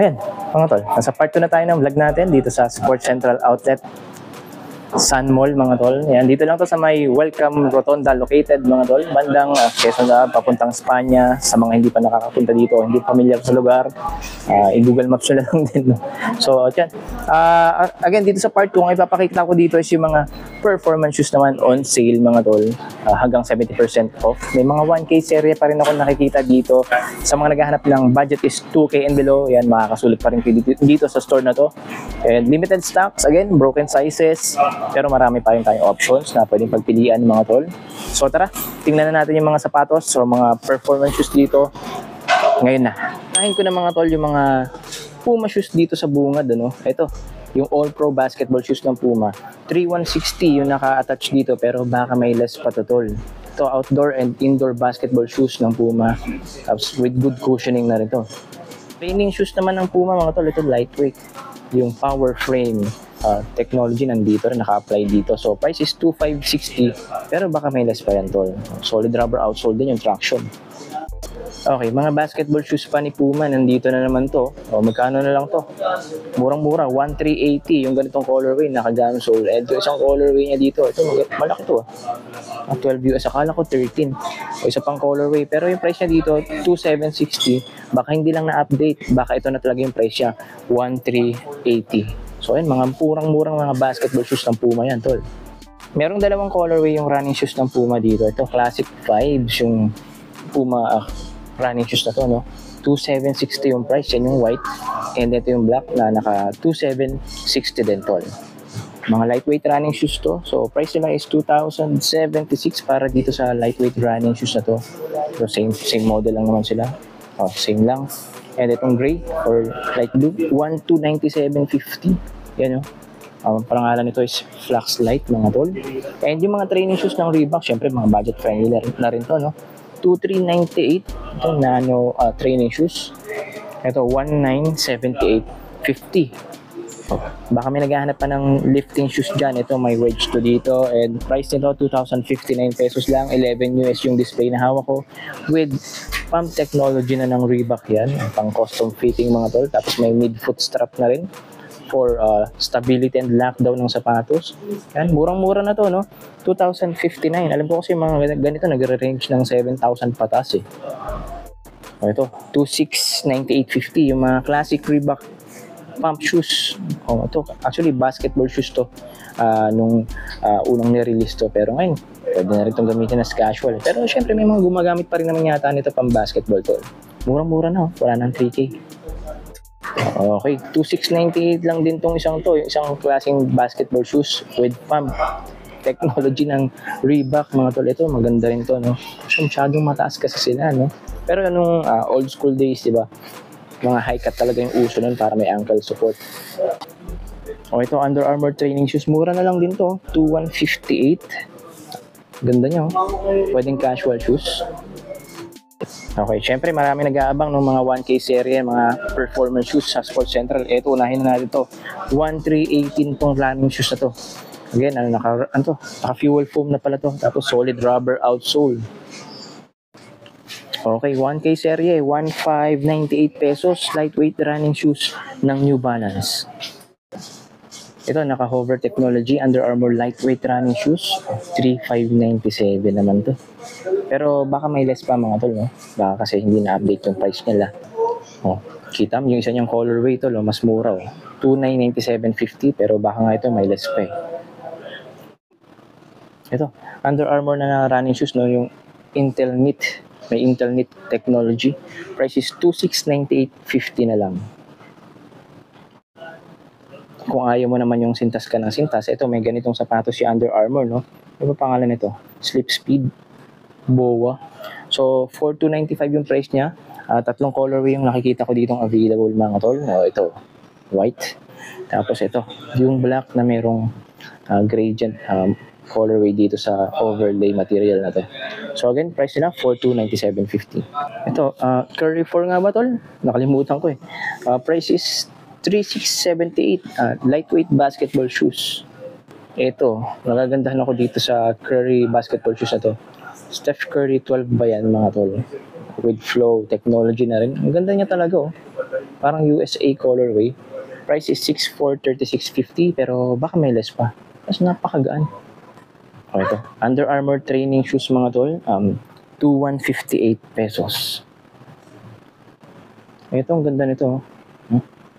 Ayan, mga tol. Nasa part 2 na tayo ng vlog natin dito sa Sports Central Outlet Sun Mall, mga tol. Ayan, dito lang to sa may Welcome Rotonda located, mga tol. Bandang Quezon na, papuntang Espanya. Sa mga hindi pa nakakapunta dito, hindi familiar sa lugar, i-Google Maps na lang din. No? So, yan. Again, dito sa part 2, ang ipapakita ko dito is yung mga performance shoes naman on sale, mga tol. Hanggang 70% off. May mga 1K series pa rin ako nakikita dito. Sa mga naghahanap ng budget is 2K and below, yan, makakasulit pa rin dito sa store na to. And limited stocks, again, broken sizes, pero marami pa rin tayong options na pwedeng pagpilian, mga tol. So tara, tingnan na natin yung mga sapatos o mga performance shoes dito. Ngayon na. Nahin ko na, mga tol, yung mga Puma shoes dito sa bungad. Ano? Ito, yung All Pro basketball shoes ng Puma. 3160 yung naka-attach dito, pero baka may less pa to, tol. Ito, outdoor and indoor basketball shoes ng Puma. Tapos with good cushioning na rin to. Training shoes naman ng Puma, mga tol. Ito, lightweight. Yung power frame technology nandito rin, naka-apply dito. So price is 2,560, pero baka may less pa yan, tol. Solid rubber outsole din yung traction. Okay, mga basketball shoes pa ni Puma, nandito na naman to. O, magkano na lang to? Murang-mura, 1,380 yung ganitong colorway, naka-gam sole. Ito, isang colorway niya dito. Ito, malaki to. 12 US, akala ko 13. O, isa pang colorway. Pero yung price niya dito, 2,760. Baka hindi lang na-update. Baka ito na talaga yung price niya, 1,380. So, ayun, mga murang-murang mga basketball shoes ng Puma yan, tol. Merong dalawang colorway yung running shoes ng Puma dito. Ito, Classic Vibes, yung Puma running shoes na to, no? 2,760 yung price, yan yung white. And ito yung black na naka 2,760 din, tol. Mga lightweight running shoes to. So, price nila is 2,076 para dito sa lightweight running shoes na to. So, same model lang naman sila. Oh, same lang. And itong gray or light blue, 1,297.50. Yan, no? Parangalan nito is Flux Light, mga tol. And yung mga training shoes ng Reebok, syempre mga budget friendly na rin to, no? 2,398 ito, nano training shoes. Ito, 1,978.50. Baka may naghahanap pa ng lifting shoes dyan. Ito, may wedge to dito. And price nito, 2,059 pesos lang. 11 US yung display na hawak ko. With pump technology na ng Reebok yan. Pang custom fitting, mga tol. Tapos may mid-foot strap na rin for stability and lockdown ng sapatos. Yan, murang-mura na to, no? 2,059. Alam ko kasi mga ganito nagre-range ng 7,000 patas eh. O ito, 2,698.50 yung mga classic Reebok pump shoes. O ito, actually basketball shoes to nung unang nirelease to. Pero ngayon, pwede na rin itong gamitin as casual. Pero syempre may mga gumagamit pa rin naman yata nito pang basketball to. Murang-mura na, wala nang 3K. Okay, 2,698 lang din tong isang to, yung isang klaseng basketball shoes with pump technology ng Reebok, mga tol. Ito, maganda rin to, no? Kasi masyadong mataas kasi sila, no? Pero nung old school days, di ba? Mga high cut talaga yung uso nun para may ankle support. O ito, Under Armour training shoes, mura na lang din to, 2,158. Ganda niya, oh. Pwedeng casual shoes. Okay, syempre marami nag-aabang ng mga 1K series, mga performance shoes sa Sports Central. Ito, unahin na natin to. 1,318 tong running shoes na to. Again, naka-fuel foam na pala to. Tapos solid rubber outsole. Okay, 1K series, 1,598 pesos. Lightweight running shoes ng New Balance. Ito, naka-hover technology, Under Armour lightweight running shoes. 3,597 naman to. Pero baka may less pa, mga tol, no? Baka kasi hindi na-update yung price nila. Oh, kita mo yung isa niyang colorway tol, mas mura, oh. 2,997.50, pero baka nga ito may less pa eh. Ito, Under Armour na running shoes, no? Yung Intel Knit. May Intel Knit technology. Price is 2,698.50 na lang. Kung ayaw mo naman yung sintas ka ng sintas, ito may ganitong sapatos si Under Armour, no? Ano ba pangalan nito? Slip Speed BOA. So 4,295 yung price niya. Tatlong colorway yung nakikita ko dito available, mga tol. Ito, white. Tapos ito, yung black na merong gradient colorway dito sa overlay material na to. So again, price nila 4,297.50. Ito, Curry 4 nga ba, tol? Nakalimutan ko eh. Price is 3,678. Lightweight basketball shoes. Ito, nagagandahan ako dito sa Curry basketball shoes na to. Steph Curry 12 ba yan, mga tol? with flow technology na rin. Ang ganda niya talaga, oh. Parang USA colorway. Price is 6,436.50 pero baka may less pa. Mas napakagaan. Okay, ito. Under Armour training shoes mga tol. 2,158 pesos. Ito, ang ganda nito.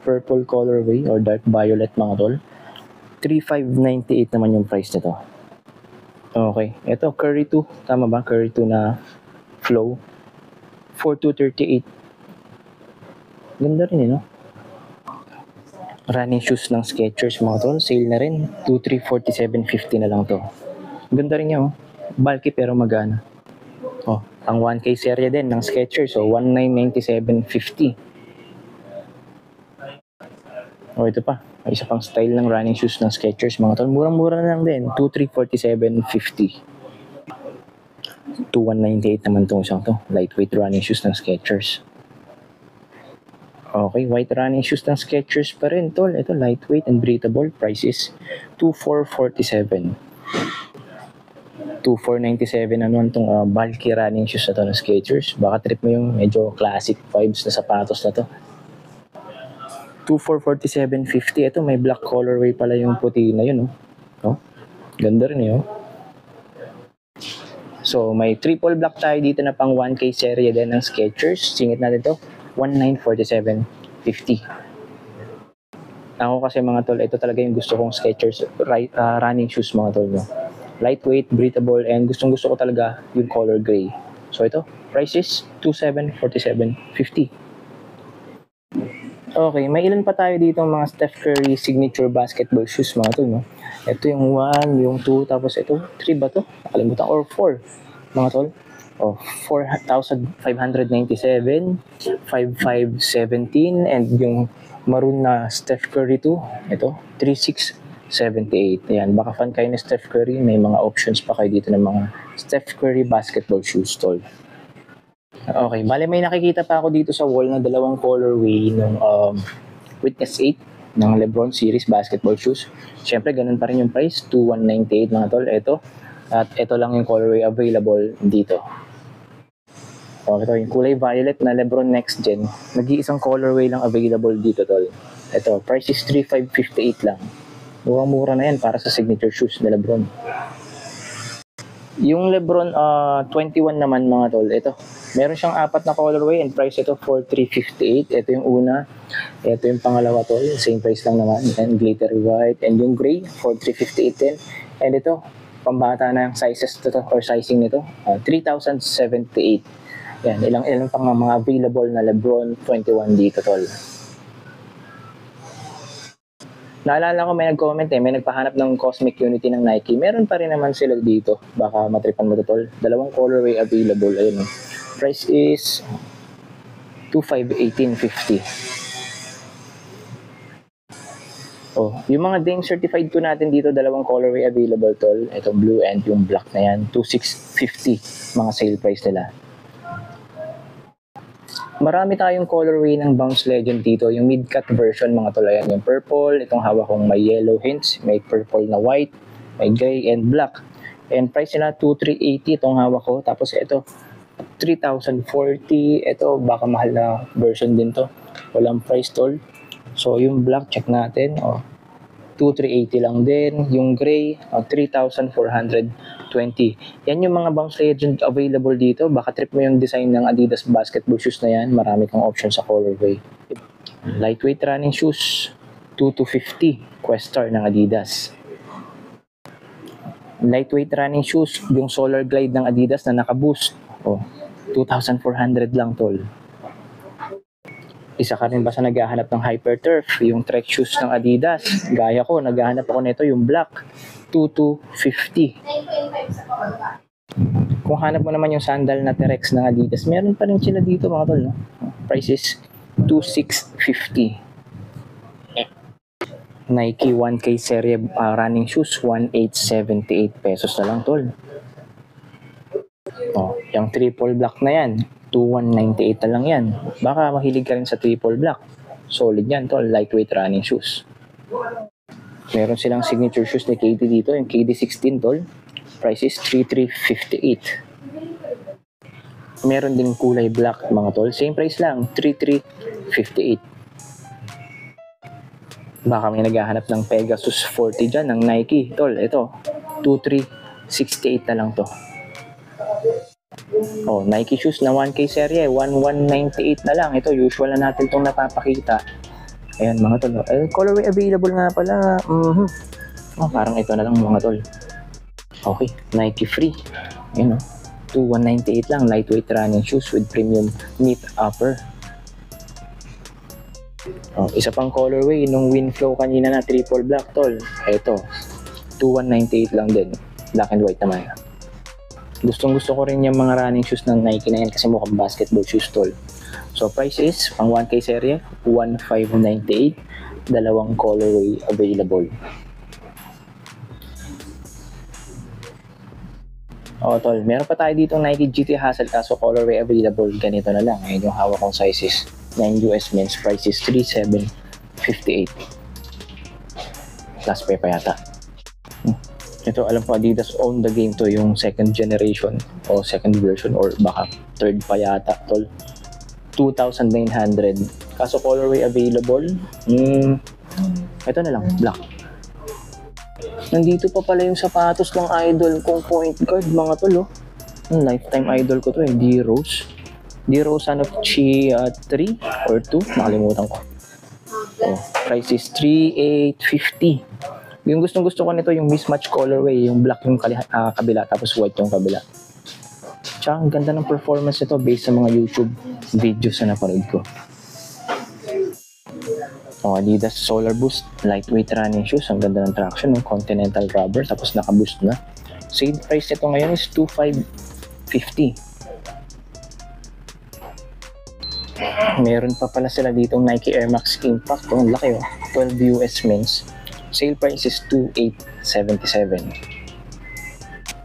Purple colorway or dark violet mga tol. 3,598 naman yung price nito. Okay. Ito, Curry 2. Tama ba? Curry 2 na flow. 4,238. Ganda rin no? Running shoes ng Skechers mga tol. Sale na rin. 2,347.50 na lang to. Ganda rin niya, oh. Bulky pero magana. Oh, ang 1K serya din ng Skechers. So, 1,997.50. Oh, ito pa. May isa pang style ng running shoes ng Skechers mga tol. Murang-mura na lang din. 2,347.50. 2,198 naman itong isang to. Lightweight running shoes ng Skechers. Okay, white running shoes ng Skechers pa rin tol. Ito lightweight and breathable. Price is 2,447. 2,497 naman itong bulky running shoes na to ng Skechers. Baka trip mo yung medyo classic vibes na sapatos na to. 2,447.50. Ito may black colorway pala yung puti na yun. Oh. Ganda rin yun. So may triple black tayo dito na pang 1K serya din ng Skechers. Singit natin to 1,947.50. Ako kasi mga tol, ito talaga yung gusto kong Skechers running shoes mga tol. No? Lightweight, breathable, and gustong gusto ko talaga yung color gray. So ito, price is 2,747.50. Okay, may ilan pa tayo dito mga Steph Curry signature basketball shoes mga tol, no? Ito yung 1, yung 2, tapos ito, 3 ba to? Nakalimutan, or 4 mga tol. Oh, 4,597, 5,517, and yung maroon na Steph Curry 2, ito, 3,678. Ayan, baka fan kayo ni Steph Curry, may mga options pa kayo dito ng mga Steph Curry basketball shoes, tol. Okay, bale may nakikita pa ako dito sa wall na dalawang colorway ng Witness 8 ng LeBron series basketball shoes. Siyempre, ganun pa rin yung price, 2,198 mga tol. Ito, at ito lang yung colorway available dito. Okay, ito yung kulay violet na LeBron Next Gen. Nag-iisang colorway lang available dito tol. Ito, price is 3,558 lang. Murang-mura na yan para sa signature shoes ni LeBron. Yung LeBron 21 naman mga tol, ito. Meron siyang 4 na colorway and price ito 4,358. Ito yung una. Ito yung pangalawa tol, same price lang naman. And glittery white. And yung gray, 4,358 din. And ito, pambata na yung sizes to or sizing nito, 3,078. Yan, ilang pang mga available na LeBron 21 dito tol. Naalala ko may nag-comment may nagpahanap ng Cosmic Unity ng Nike. Meron pa rin naman sila dito. Baka matripan mo to tol. Dalawang colorway available. Ayun. Price is 2,518.50. Oh, yung mga Dame certified ko natin dito, dalawang colorway available tol. Itong blue and yung black na yan, 2,650 mga sale price nila. Marami tayong colorway ng Bounce Legend dito, yung mid-cut version mga tol. Ayan, yung purple, itong hawak kong may yellow hints, may purple na white, may gray and black. And price nila 2,380 itong hawak ko. Tapos ito 3,040. Ito baka mahal na version din to. Walang price tol. So yung black check natin, 2,380 lang din. Yung gray, 3,420. Yan yung mga Bounce Legend available dito. Baka trip mo yung design ng Adidas basketball shoes na yan. Marami kang option sa colorway. Lightweight running shoes, 2,250. Questar ng Adidas. Lightweight running shoes, yung Solar Glide ng Adidas na naka-boost. 2,400 lang tol. Isa ka rin ba sa naghahanap ng Hyperturf, yung Trek shoes ng Adidas? Gaya ko, naghahanap ako nito yung black, 2,250. Kung hanap mo naman yung sandal na T-Rex ng Adidas, meron pa rin sila dito mga tol, no? Price is 2,650. Nike 1K series running shoes, 1,878 pesos na lang tol. Yung triple black na yan, 2,198 na lang yan. Baka mahilig ka rin sa triple black. Solid yan tol, lightweight running shoes. Meron silang signature shoes ni KD dito, yung KD16 tol. Price is 3,358. Meron ding kulay black mga tol. Same price lang, 3358. Baka may naghahanap ng Pegasus 40 dyan, ng Nike. Tol, ito, 2368 na lang to. Oh, Nike shoes na 1K serye, 1198 na lang. Ito, usual na natin itong napapakita. Ayan mga tol. Colorway available nga pala. Oh, parang ito na lang mga tol. Okay, Nike Free. Ayan 2198 lang. Lightweight running shoes with premium knit upper. Oh, isa pang colorway nung Winflow kanina na triple black tol. Ito, 2198 lang din. Black and white naman. Gustong gusto ko rin yung mga running shoes ng Nike na yan kasi mukhang basketball shoes tol. So price is pang 1K serye, 1598. Dalawang colorway available. Oh tol, meron pa tayo dito Nike GT Hustle kaso colorway available. Ganito na lang. Ayan yung hawak kong sizes. 9 US men's, price is 3758. Last pair pa yata. Ito alam ko Adidas own the game to, yung second generation o second version or baka third pa yata tol. 2,900. Kaso colorway available. Ito na lang, black. Nandito pa pala yung sapatos ng idol kong point guard mga tol lifetime idol ko to D-Rose. D-Rose ano, Chi 3 or 2, nakalimutan ko. Price is 3,850. Yung gustong gusto ko nito yung mismatch colorway, yung black yung kabila tapos white yung kabila. Tsaka ang ganda ng performance nito based sa mga YouTube videos na napanood ko. Adidas Solar Boost, lightweight running shoes, ang ganda ng traction, Continental rubber, tapos naka-boost na. Sale price nito ngayon is 2,550. Meron pa pala sila ditong Nike Air Max Impact, ang laki 12 US men's. Sale price is 2,877.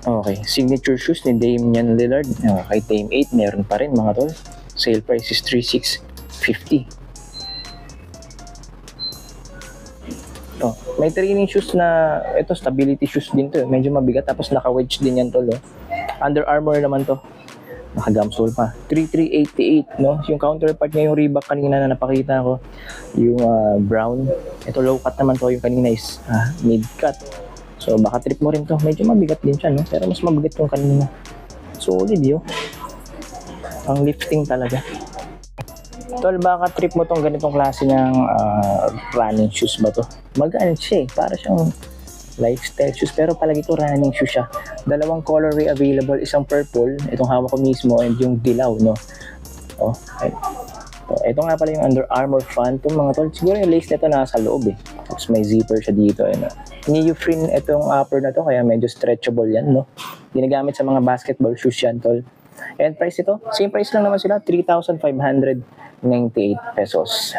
Okay, signature shoes ni Damian Lillard. Kay Dame 8 meron pa rin mga tol. Sale price is 3,650. May training shoes na ito, stability shoes din to. Medyo mabigat tapos naka-wedge din yan tol. Under Armour naman to. Naka-gamsole pa. 3,388 no. Yung counterpart niya yung Reebok kanina na napakita ko. Yung brown. Ito low cut naman to. Yung kanina is mid cut. So baka trip mo rin to. Medyo mabigat din siya no. Pero mas mabigat yung kanina. Solid yun. Ang lifting talaga. Tol, baka trip mo tong ganitong klase ng running shoes ba to? Magaan siya para siyang lifestyle shoes pero palagi to running shoes siya. Dalawang colorway available, isang purple, itong hawak ko mismo, and yung dilaw no. Ito nga pala yung Under Armour Phantom mga tol. Siguro yung lace nito nasa loob Tapos may zipper siya dito Neoprene itong upper na to kaya medyo stretchable yan no. Ginagamit sa mga basketball shoes yan tol. And price ito, same price lang naman sila, 3,598 pesos.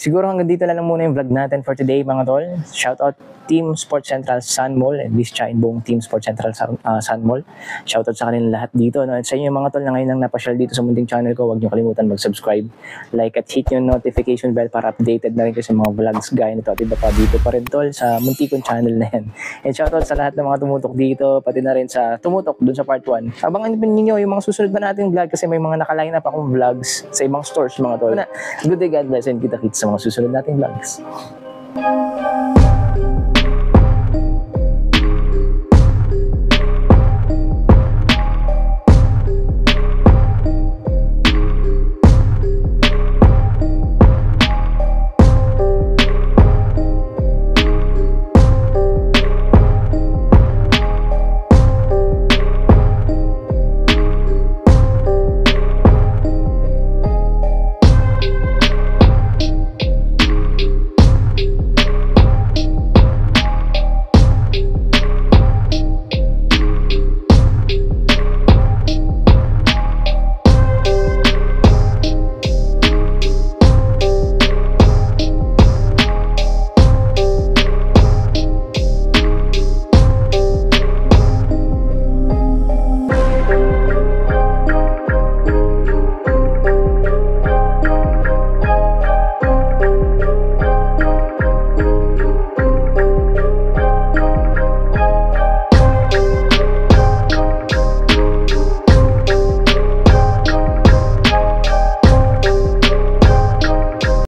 Siguro hanggang dito na lang muna yung vlog natin for today mga tol. Shoutout Team Sports Central Sun Mall and this Chain buong Team Sports Central Sun Mall. Shoutout sa kanila lahat dito. At sa inyo mga tol na ngayon lang napasyal dito sa munting channel ko, huwag niyo kalimutan mag-subscribe, like at hit yung notification bell para updated na rin kayo sa mga vlogs gaya nito. At iba pa dito pa rin tol sa muntikong channel na yan. And shoutout sa lahat ng mga tumutok dito, pati na rin sa tumutok dun sa part 1. Abangan niyo yung mga susunod pa nating vlog kasi may mga nakaline up akong vlogs sa ibang stores mga tol. Good day, God bless, and kita-kits sa mga susunod nating vlogs.